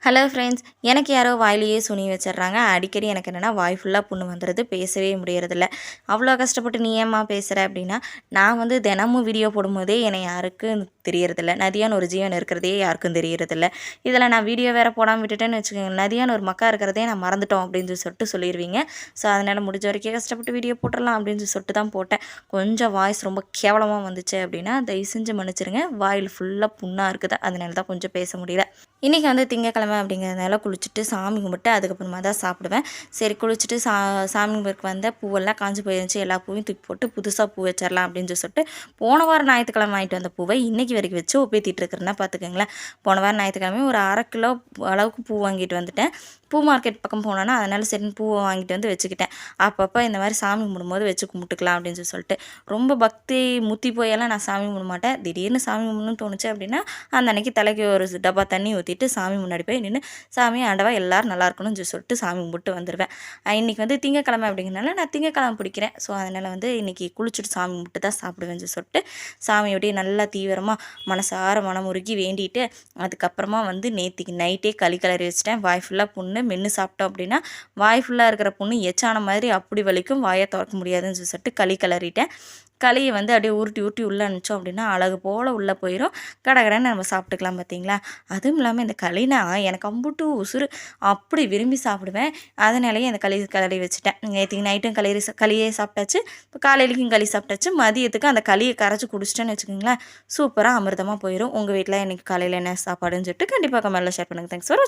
Hello friends, எனக்கு யாரோ வாயிலேயே சுனி வச்சிடுறாங்க. அடிக்கடி எனக்கு என்னென்னா வாய் ஃபுல்லாக புண்ணு வந்துடுது, பேசவே முடியறதில்ல. அவ்வளோ கஷ்டப்பட்டு நீ ஏம்மா பேசுகிற அப்படின்னா, நான் வந்து தினமும் வீடியோ போடும்போதே என்னை யாருக்கும் தெரியறதில்ல. நதியான்னு ஒரு ஜீவன் இருக்கிறதே யாருக்கும் தெரியறதில்ல. இதில் நான் வீடியோ வேறு போடாமல் விட்டுட்டேன்னு வச்சுக்கோங்க, நதியான்னு ஒரு மக்கா இருக்கிறதே நான் மறந்துட்டோம் அப்படின்னு சொல்லிட்டு சொல்லிடுவீங்க. ஸோ அதனால் முடிஞ்ச வரைக்கும் கஷ்டப்பட்டு வீடியோ போட்டுடலாம் அப்படின்னு சொல்லிட்டு தான் போட்டேன். கொஞ்சம் வாய்ஸ் ரொம்ப கேவலமாக வந்துச்சு அப்படின்னா தயவு செஞ்சு மன்னிச்சிருங்க. வாயில் ஃபுல்லாக புண்ணாக இருக்குது, அதனால தான் கொஞ்சம் பேச முடியல. இன்றைக்கி வந்து திங்கக்கிழமை அப்படிங்கிறதுனால குளிச்சுட்டு சாமி கும்பிட்டு அதுக்கப்புறமா தான் சாப்பிடுவேன். சரி குளிச்சுட்டு சாமி கும்பிட்றதுக்கு வந்த பூவெல்லாம் காஞ்சு போயிருந்துச்சு, எல்லா பூவையும் தூக்கி போட்டு புதுசாக பூ வச்சிடலாம் அப்படின்னு சொல்லிட்டு போன வாரம் ஞாயிற்றுக்கிழமை வாங்கிட்டு வந்த பூவை இன்றைக்கி வரைக்கும் வச்சு ஒப்பேத்திட்டு இருக்கிறேன்னா பார்த்துக்கோங்களேன். போன வாரம் ஞாயிற்றுக்கிழமை ஒரு 1/2 கிலோ அளவுக்கு பூ வாங்கிட்டு வந்துட்டேன். பூ மார்க்கெட் பக்கம் போனோன்னா அதனால் சரின்னு பூவை வாங்கிட்டு வந்து வச்சுக்கிட்டேன். அப்பப்போ இந்த மாதிரி சாமி கும்பிடும்போது வச்சு கும்பிட்டுக்கலாம் அப்படின்னு சொல்லிட்டு ரொம்ப பக்தி முத்தி போயெல்லாம் நான் சாமி கும்பிட மாட்டேன். திடீர்னு சாமி கும்பிடணும்னு தோணுச்சு அப்படின்னா அந்த அன்னைக்கு தலைக்கு ஒரு டப்பா தண்ணி ஊற்றிட்டு சாமி முன்னாடி போய் நின்று சாமி ஆண்டவா எல்லோரும் நல்லா இருக்கணும்னு சொல்லிட்டு சாமி கும்பிட்டு வந்துடுவேன். இன்றைக்கி வந்து திங்கக்கிழமை அப்படிங்கிறனால நான் திங்கக்கிழமை பிடிக்கிறேன். ஸோ அதனால் வந்து இன்றைக்கி குளிச்சுட்டு சாமி கும்பிட்டு தான் சாப்பிடுவேன்னு சொல்லிட்டு சாமியோடைய நல்லா தீவிரமாக மனசார மனமுருகி வேண்டிட்டு அதுக்கப்புறமா வந்து நேற்றுக்கு நைட்டே களி கிளறி வச்சுட்டேன். வாய் ஃபுல்லாக புண்ணு மென்று சாப்பிட்டோம் அப்படின்னா வாய் ஃபுல்லாக இருக்கிற புண்ணு எச்சான மாதிரி அப்படி வலிக்கும், வாயை திறக்க முடியாதுன்னு சொல்லிட்டு களி கிளறிட்டேன். களியை வந்து அப்படியே உருட்டி உருட்டி உள்ளே அனுப்பிச்சோம் அப்படின்னா அழகு போல் உள்ளே போயிடும். கடகடன்னு நம்ம சாப்பிட்டுக்கலாம் பார்த்தீங்களா. அதுவும் இல்லாமல் இந்த களினா எனக்கு அம்புட்டு உசுறு, அப்படி விரும்பி சாப்பிடுவேன். அதனாலேயே அந்த களி கிளறி வச்சுட்டேன். நேற்றுக்கு நைட்டும் களியே சாப்பிட்டாச்சு, இப்போ காலையிலைக்கும் களி சாப்பிட்டாச்சு. மதியத்துக்கு அந்த களியை கரைச்சி குடிச்சிட்டேன்னு வச்சுக்கோங்களேன், சூப்பராக அமிர்தமாக போயிடும். உங்கள் வீட்டில் இன்றைக்கி காலையில் என்ன சாப்பாடுன்னு சொல்லிட்டு கண்டிப்பாக கமெண்ட்டில் ஷேர் பண்ணுங்கள். Thanks for